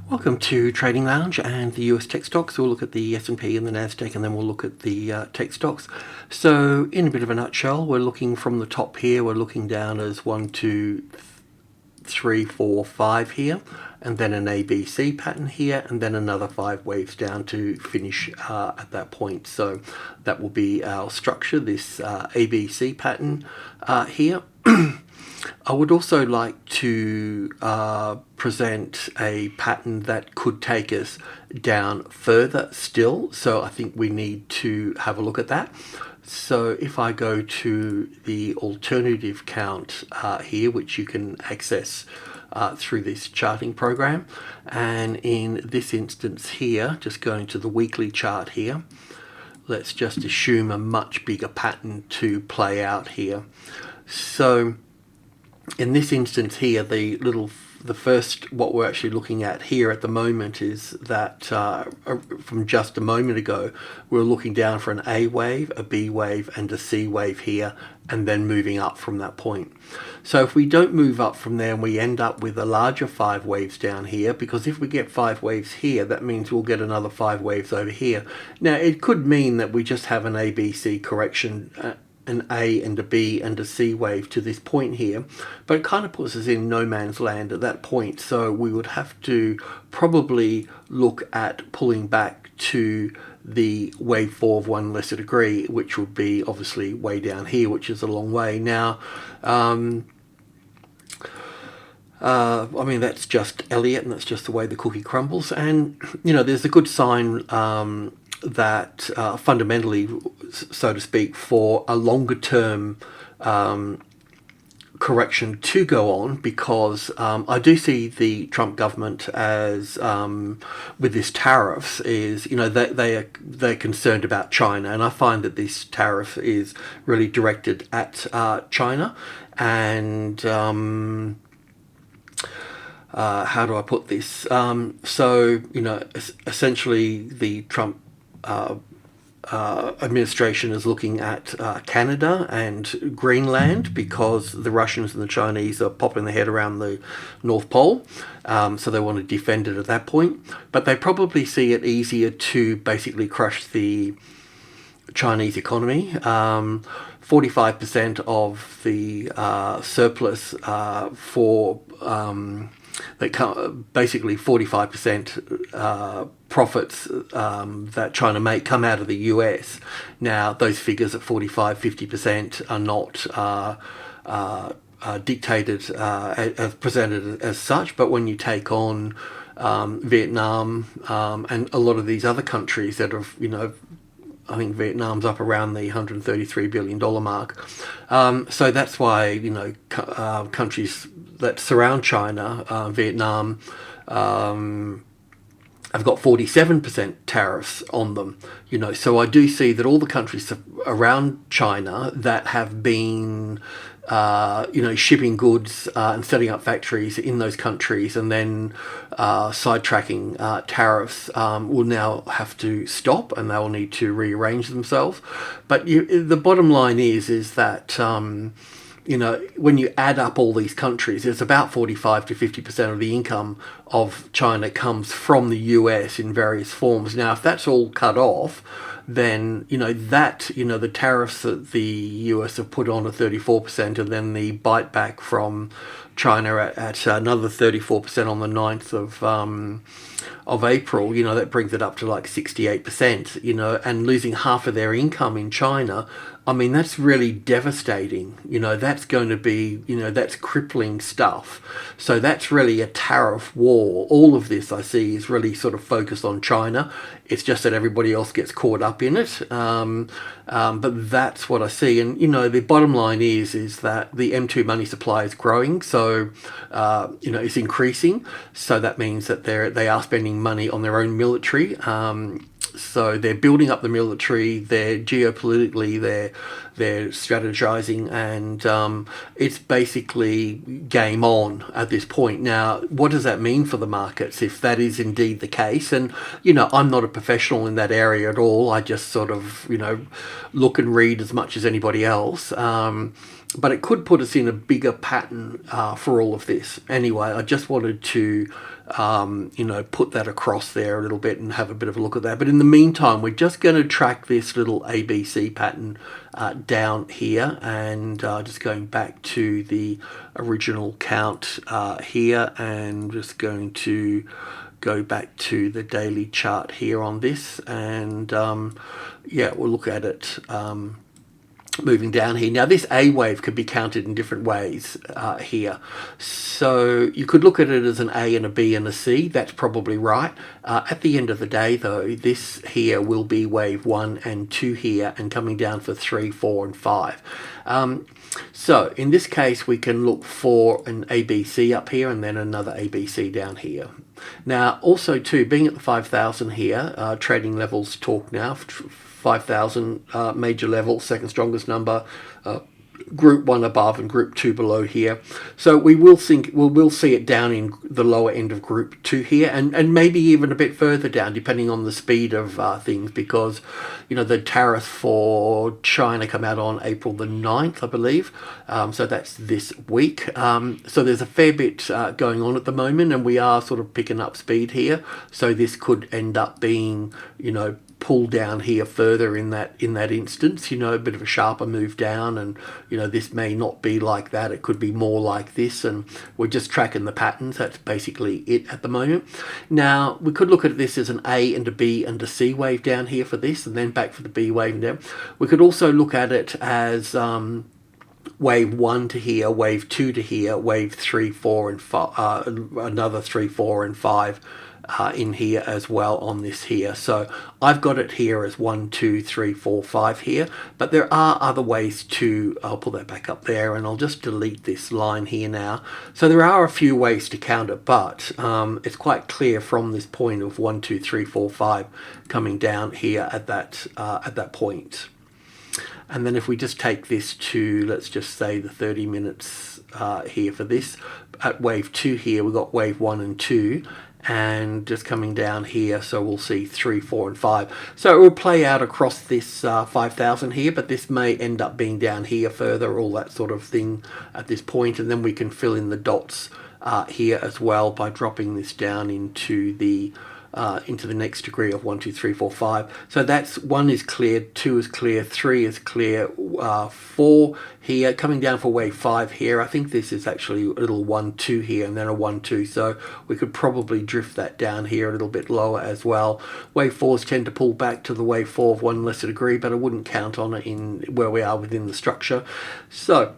Welcome to Trading Lounge and the US tech stocks. We'll look at the S&P and the NASDAQ, and then we'll look at the tech stocks. So in a bit of a nutshell, we're looking from the top here, we're looking down as 1, 2, 3, 4, 5 here, and then an ABC pattern here, and then another 5 waves down to finish at that point. So that will be our structure, this ABC pattern here. I would also like to present a pattern that could take us down further still. So I think we need to have a look at that. So if I go to the alternative count here, which you can access through this charting program, and in this instance here, just going to the weekly chart here, let's just assume a much bigger pattern to play out here. So in this instance here, the first, what we're actually looking at here at the moment is that from just a moment ago, we're looking down for an A wave, a B wave, and a C wave here, and then moving up from that point. So if we don't move up from there and we end up with a larger 5 waves down here, because if we get 5 waves here, that means we'll get another 5 waves over here. Now, it could mean that we just have an ABC correction, an A and a B and a C wave to this point here, but it kind of puts us in no man's land at that point. So we would have to probably look at pulling back to the wave 4 of 1 lesser degree, which would be obviously way down here, which is a long way. Now, I mean, that's just Elliott, and that's just the way the cookie crumbles. And, you know, there's a good sign that fundamentally, so to speak, for a longer term correction to go on, because I do see the Trump government as with this tariffs is, you know, they're concerned about China, and I find that this tariff is really directed at China. And how do I put this? So, you know, essentially the Trump administration is looking at Canada and Greenland, because the Russians and the Chinese are popping their head around the North Pole, so they want to defend it at that point. But they probably see it easier to basically crush the Chinese economy. 45% of the surplus for basically 45% profits that China make come out of the US. Now, those figures at 45-50% are not dictated as presented as such, but when you take on Vietnam and a lot of these other countries that have, you know, I think Vietnam's up around the $133 billion mark. So that's why, you know, countries that surround China, Vietnam, have got 47% tariffs on them. You know, so I do see that all the countries around China that have been you know, shipping goods and setting up factories in those countries, and then sidetracking tariffs will now have to stop, and they will need to rearrange themselves. But the bottom line is that you know, when you add up all these countries, it's about 45-50% of the income of China comes from the US in various forms. Now, if that's all cut off, then, you know, that, you know, the tariffs that the US have put on are 34%, and then the bite back from China at another 34% on the 9th of April, you know, that brings it up to like 68%, you know, and losing half of their income in China. I mean, that's really devastating. You know, that's going to be, you know, that's crippling stuff. So that's really a tariff war. All of this I see is really sort of focused on China. It's just that everybody else gets caught up in it. But that's what I see. And, you know, the bottom line is that the M2 money supply is growing. So, you know, it's increasing. So that means that they are spending money on their own military. So they're building up the military, they're geopolitically, they're strategizing, and it's basically game on at this point. Now, what does that mean for the markets if that is indeed the case? And, you know, I'm not a professional in that area at all. I just sort of, you know, look and read as much as anybody else. but it could put us in a bigger pattern for all of this. Anyway, I just wanted to put that across there a little bit and have a bit of a look at that. But in the meantime, we're just going to track this little ABC pattern down here, and just going back to the original count here, and just going to go back to the daily chart here on this, and yeah, we'll look at it moving down here. Now this A wave could be counted in different ways here. So you could look at it as an A and a B and a C. That's probably right. At the end of the day though, this here will be wave 1 and 2 here, and coming down for 3, 4 and 5. So in this case we can look for an ABC up here and then another ABC down here. Now also too, being at the 5,000 here, trading levels talk now. 5,000 major level, second strongest number, group 1 above and group 2 below here. So we will see it down in the lower end of group 2 here, and maybe even a bit further down depending on the speed of things, because the tariffs for China come out on April the 9th, I believe. So that's this week. So there's a fair bit going on at the moment, and we are sort of picking up speed here. So this could end up being, pull down here further in that instance, a bit of a sharper move down, and this may not be like that. It could be more like this, and we're just tracking the patterns. That's basically it at the moment. Now we could look at this as an A and a B and a C wave down here for this, and then back for the B wave down. We could also look at it as wave 1 to here, wave 2 to here, wave 3, 4 and 5, another 3, 4 and 5 in here as well on this here. So I've got it here as 1, 2, 3, 4, 5 here, but there are other ways to, I'll pull that back up there, and I'll just delete this line here now. So there are a few ways to count it, but it's quite clear from this point of 1, 2, 3, 4, 5 coming down here at that point. And then if we just take this to, let's just say the 30 minutes here for this, at wave 2 here, we've got wave 1 and 2, and just coming down here, so we'll see 3, 4 and 5. So it will play out across this 5,000 here, but this may end up being down here further, all that sort of thing at this point, and then we can fill in the dots here as well by dropping this down into the next degree of 1, 2, 3, 4, 5. So that's 1 is cleared, 2 is clear, 3 is clear, 4 here, coming down for wave 5 here. I think this is actually a little 1, 2 here, and then a 1, 2. So we could probably drift that down here a little bit lower as well. Wave 4s tend to pull back to the wave 4 of 1 lesser degree, but I wouldn't count on it in where we are within the structure. So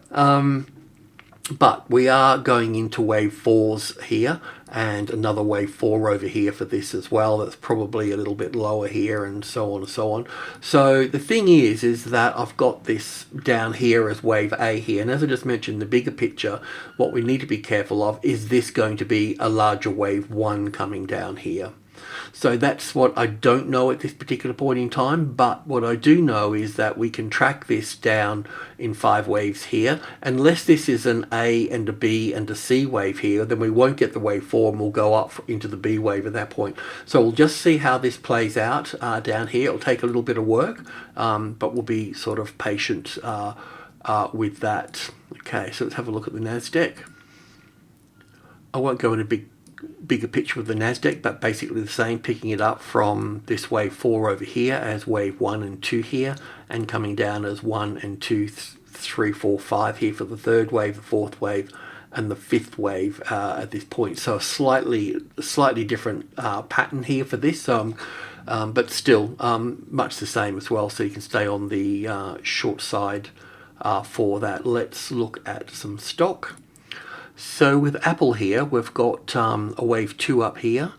but we are going into wave 4s here, and another wave 4 over here for this as well. That's probably a little bit lower here, and so on and so on. So the thing is that I've got this down here as wave A here, and as I just mentioned, the bigger picture, what we need to be careful of is this going to be a larger wave 1 coming down here. So that's what I don't know at this particular point in time, but what I do know is that we can track this down in 5 waves here. Unless this is an A and a B and a C wave here, then we won't get the wave 4, and we'll go up into the B wave at that point. So we'll just see how this plays out down here. It'll take a little bit of work, but we'll be sort of patient with that. Okay, so let's have a look at the NASDAQ. I won't go into bigger picture with the NASDAQ, but basically the same, picking it up from this wave 4 over here as wave 1 and 2 here, and coming down as 1 and 2, 3, 4, 5 here for the third wave, the fourth wave and the fifth wave at this point. So a slightly different pattern here for this, but still much the same as well, so you can stay on the short side for that. Let's look at some stock. So with Apple here, we've got a wave 2 up here,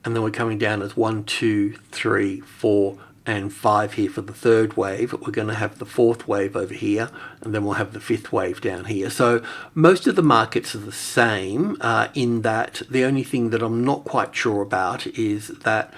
and then we're coming down as 1, 2, 3, 4, and 5 here for the third wave. We're going to have the fourth wave over here, and then we'll have the fifth wave down here. So most of the markets are the same in that the only thing that I'm not quite sure about is that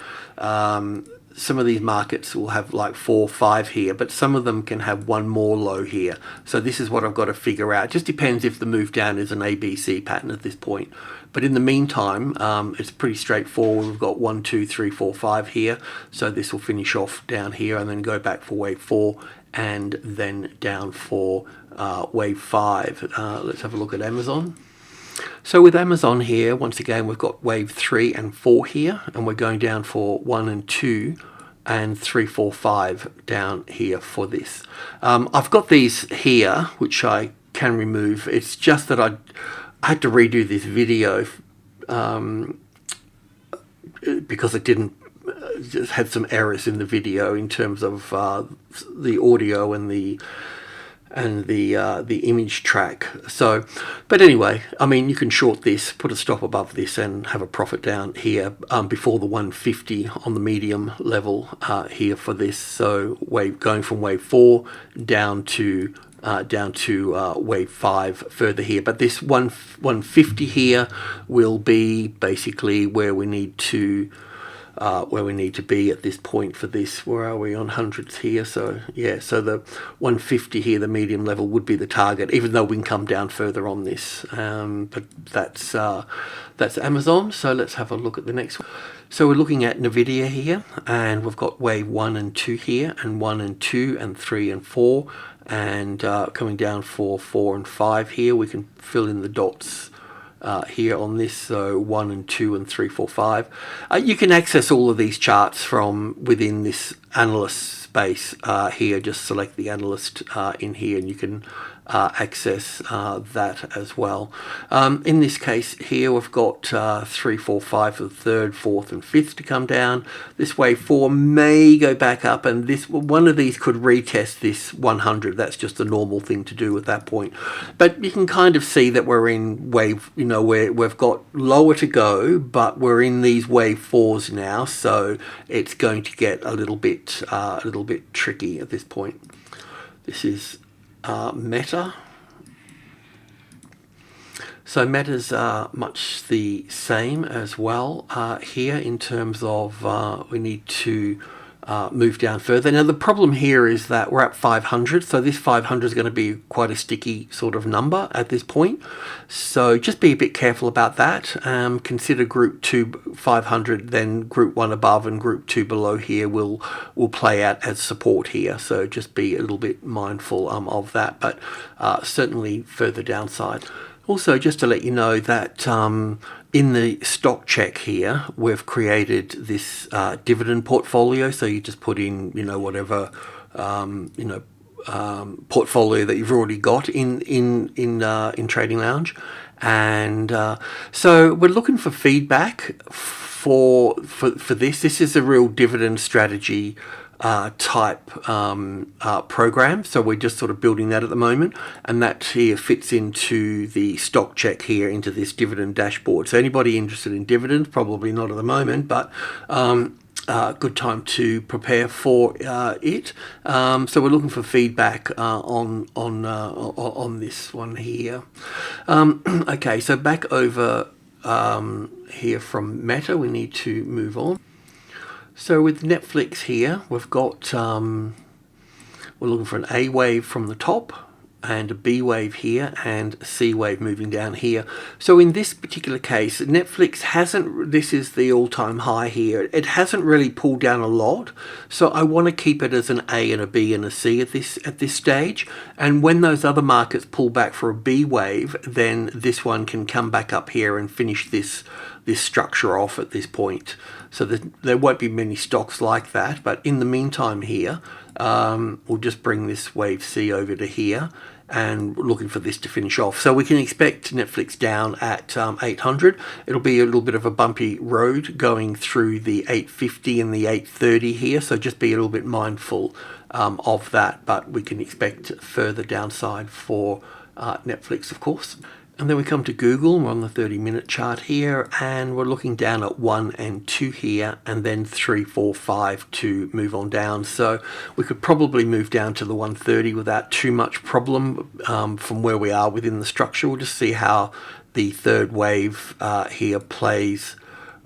some of these markets will have like 4, 5 here, but some of them can have one more low here. So this is what I've got to figure out. It just depends if the move down is an ABC pattern at this point. But in the meantime, it's pretty straightforward. We've got 1, 2, 3, 4, 5 here. So this will finish off down here and then go back for wave 4 and then down for wave 5. Let's have a look at Amazon. So with Amazon here, once again, we've got wave 3 and 4 here, and we're going down for 1 and 2 and 3, 4, 5 down here for this. I've got these here, which I can remove. It's just that I had to redo this video because it didn't, just had some errors in the video in terms of the audio and the image track. So, but anyway, I mean, you can short this, put a stop above this, and have a profit down here before the 150 on the medium level here for this. So going from wave 4 down to wave 5 further here. But this 150 here will be basically where we need to be at this point for this. Where are we on hundreds here? So yeah, so the 150 here, the medium level, would be the target, even though we can come down further on this. But that's Amazon. So let's have a look at the next one. So we're looking at Nvidia here, and we've got wave 1 and 2 here, and 1 and 2 and 3 and 4, and coming down for 4 and 5 here. We can fill in the dots here on this, so 1 and 2 and 3, 4, 5. You can access all of these charts from within this analyst space here. Just select the analyst in here, and you can access that as well. In this case here, we've got 3, 4, 5 for the third, fourth and fifth to come down. This wave 4 may go back up, and this one of these could retest this 100. That's just a normal thing to do at that point. But you can kind of see that we're in wave, you know, where we've got lower to go, but we're in these wave 4s now, so it's going to get a little bit tricky at this point. This is Meta. So Meta's much the same as well here in terms of we need to move down further. Now the problem here is that we're at 500, so this 500 is going to be quite a sticky sort of number at this point. So just be a bit careful about that. Consider group 2 500, then group 1 above and group 2 below here will play out as support here. So just be a little bit mindful of that, but certainly further downside. Also, just to let you know that in the stock check here, we've created this dividend portfolio. So you just put in, you know, whatever portfolio that you've already got in TradingLounge, and so we're looking for feedback for this. This is a real dividend strategy type program, so we're just sort of building that at the moment, and that here fits into the stock check here into this dividend dashboard. So anybody interested in dividends, probably not at the moment, but good time to prepare for it. So we're looking for feedback on this one here. Okay, so back over here from Meta, we need to move on. So with Netflix here, we've got, we're looking for an A wave from the top, and a B wave here, and a C wave moving down here. So in this particular case, Netflix hasn't, this is the all-time high here, it hasn't really pulled down a lot. So I want to keep it as an A and a B and a C at this stage. And when those other markets pull back for a B wave, then this one can come back up here and finish this structure off at this point. So there won't be many stocks like that, but in the meantime here, we'll just bring this wave C over to here, and we're looking for this to finish off. So we can expect Netflix down at 800. It'll be a little bit of a bumpy road going through the 850 and the 830 here, so just be a little bit mindful of that, but we can expect further downside for Netflix, of course. And then we come to Google. We're on the 30-minute chart here, and we're looking down at 1 and 2 here, and then 3, 4, 5 to move on down. So we could probably move down to the 130 without too much problem from where we are within the structure. We'll just see how the third wave here plays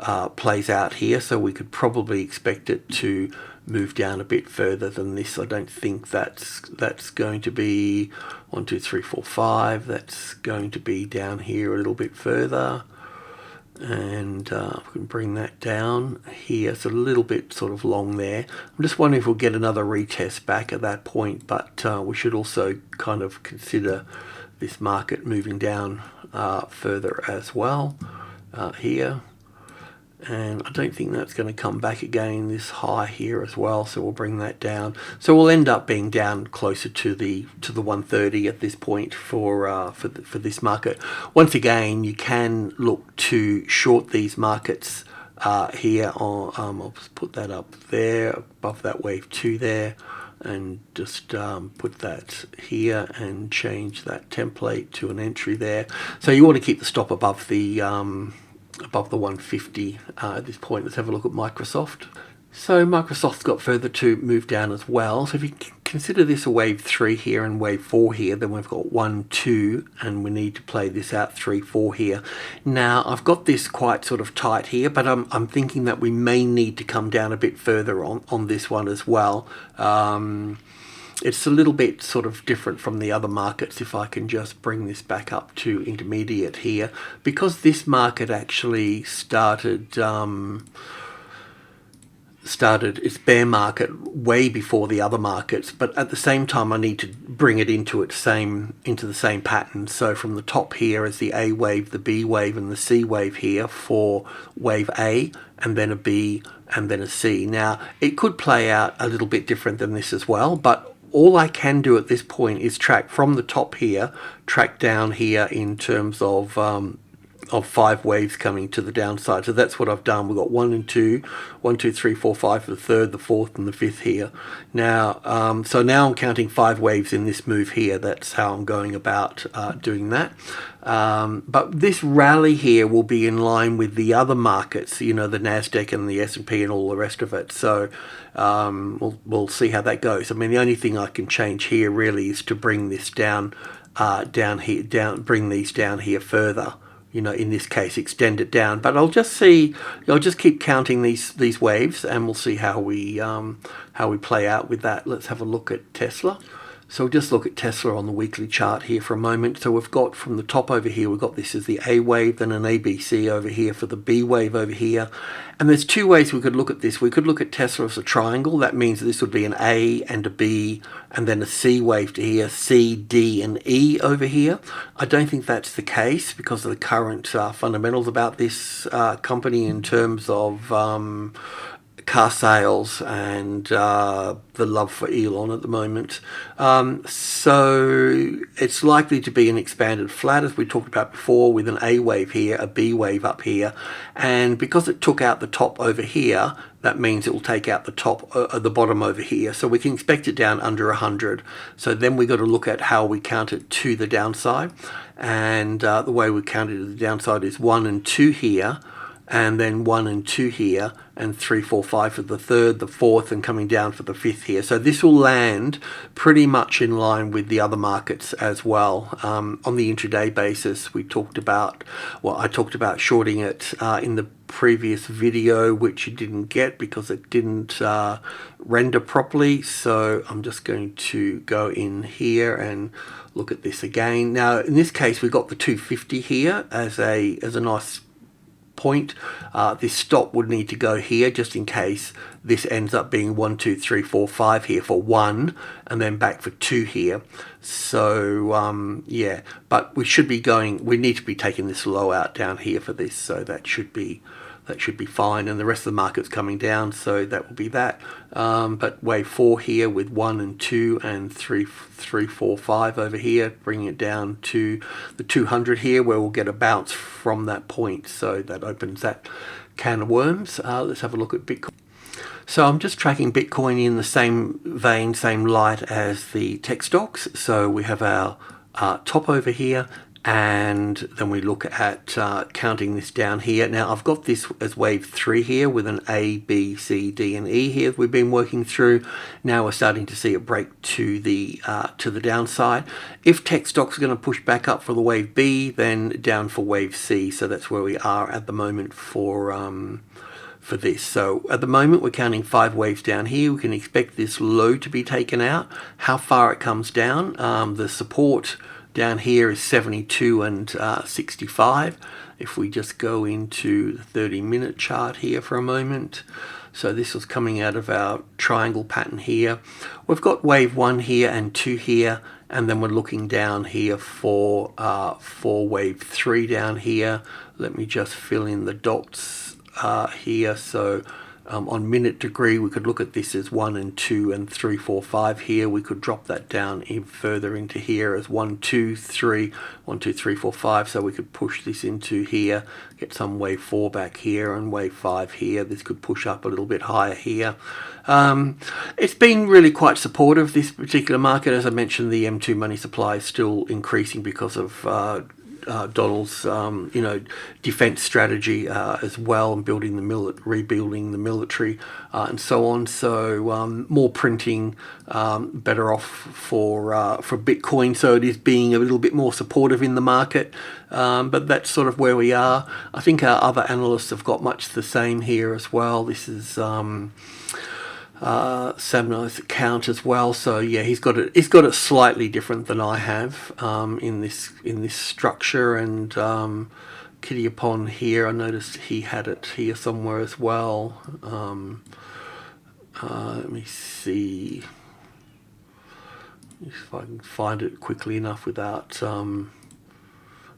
out here. So we could probably expect it to move down a bit further than this. I don't think that's going to be 1, 2, 3, 4, 5. That's going to be down here a little bit further. And we can bring that down here. It's a little bit sort of long there. I'm just wondering if we'll get another retest back at that point, but we should also kind of consider this market moving down further as well here. And I don't think that's going to come back again this high here as well, so we'll bring that down. So we'll end up being down closer to the 130 at this point for this market. Once again, you can look to short these markets here. I'll just put that up there above that wave 2 there, and just put that here and change that template to an entry there. So you want to keep the stop above the 150 at this point. Let's have a look at Microsoft. So Microsoft's got further to move down as well. So if you consider this a wave 3 here and wave 4 here, then we've got 1, 2, and we need to play this out 3, 4 here. Now I've got this quite sort of tight here, but I'm thinking that we may need to come down a bit further on this one as well. It's a little bit sort of different from the other markets. If I can just bring this back up to intermediate here, because this market actually started its bear market way before the other markets, but at the same time I need to bring it into the same pattern. So from the top here is the A wave, the B wave, and the C wave here for wave A, and then a B, and then a C. Now it could play out a little bit different than this as well, but all I can do at this point is track from the top here, track down here in terms of 5 waves coming to the downside. So that's what I've done. We've got 1 and 2, 1, 2, 3, 4, 5 for the third, the fourth, and the fifth here. Now, so now I'm counting 5 waves in this move here. That's how I'm going about doing that. But this rally here will be in line with the other markets, you know, the NASDAQ and the SP and all the rest of it. So we'll see how that goes. I mean, the only thing I can change here really is to bring this down bring these down here further. You know, in this case, extend it down. But I'll just keep counting these waves, and we'll see how we play out with that. Let's have a look at Tesla. So we'll just look at Tesla on the weekly chart here for a moment. So we've got from the top over here, we've got this as the A wave, then an ABC over here for the B wave over here. And there's 2 ways we could look at this. We could look at Tesla as a triangle. That means this would be an A and a B, and then a C wave to here, C, D, and E over here. I don't think that's the case because of the current fundamentals about this company in terms of car sales and the love for Elon at the moment. So it's likely to be an expanded flat, as we talked about before, with an A wave here, a B wave up here. And because it took out the top over here, that means it will take out the top, the bottom over here. So we can expect it down under 100. So then we've got to look at how we count it to the downside. And the way we count it to the downside is 1 and 2 here, and then 1 and 2 here, and 3, 4, 5 for the third, the fourth, and coming down for the fifth here. So this will land pretty much in line with the other markets as well. On the intraday basis, I talked about shorting it in the previous video, which you didn't get because it didn't render properly. So I'm just going to go in here and look at this again. Now, in this case, we've got the 250 here as a nice point. This stop would need to go here just in case this ends up being 1, 2, 3, 4, 5 here for 1, and then back for 2 here. So yeah, but we need to be taking this low out down here for this, so that should be fine, and the rest of the market's coming down, so that will be that. But wave 4 here with 1 and 2 and 3, 4, 5 over here, bringing it down to the 200 here, where we'll get a bounce from that point. So that opens that can of worms. Let's have a look at Bitcoin. So I'm just tracking Bitcoin in the same vein, same light as the tech stocks. So we have our top over here, and then we look at counting this down here. Now I've got this as wave 3 here with an A, B, C, D, and E here we've been working through. Now we're starting to see it break to the downside. If tech stocks are going to push back up for the wave B, then down for wave C. So that's where we are at the moment for this. So at the moment we're counting 5 waves down here. We can expect this low to be taken out. How far it comes down, the support down here is 72 and 65, If we just go into the 30-minute chart here for a moment. So this was coming out of our triangle pattern here. We've got wave 1 here and 2 here, and then we're looking down here for wave 3 down here. Let me just fill in the dots here. So on minute degree, we could look at this as 1 and 2 and 3, 4, 5 here. We could drop that down even further into here as 1, 2, 3, 1, 2, 3, 4, 5. So we could push this into here, get some wave 4 back here and wave 5 here. This could push up a little bit higher here. It's been really quite supportive, this particular market. As I mentioned, the M2 money supply is still increasing because of Donald's, defense strategy as well, and rebuilding the military and so on. So more printing, better off for Bitcoin. So it is being a little bit more supportive in the market. But that's sort of where we are. I think our other analysts have got much the same here as well. This is Sabino's account as well, so yeah, he's got it slightly different than I have in this structure. And Kitty upon here, I noticed he had it here somewhere as well. Let me see if I can find it quickly enough without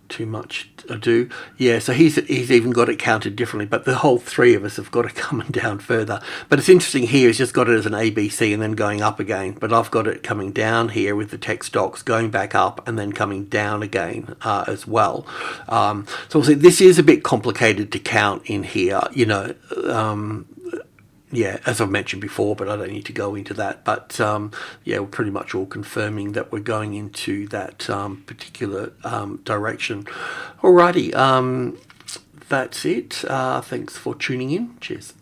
too much ado. Yeah, so he's even got it counted differently, but the whole three of us have got it coming down further. But it's interesting here, he's just got it as an ABC and then going up again, but I've got it coming down here with the tech stocks going back up and then coming down again as well. So obviously this is a bit complicated to count in here, yeah, as I've mentioned before, but I don't need to go into that. But yeah, we're pretty much all confirming that we're going into that particular direction. Alrighty, that's it. Thanks for tuning in. Cheers.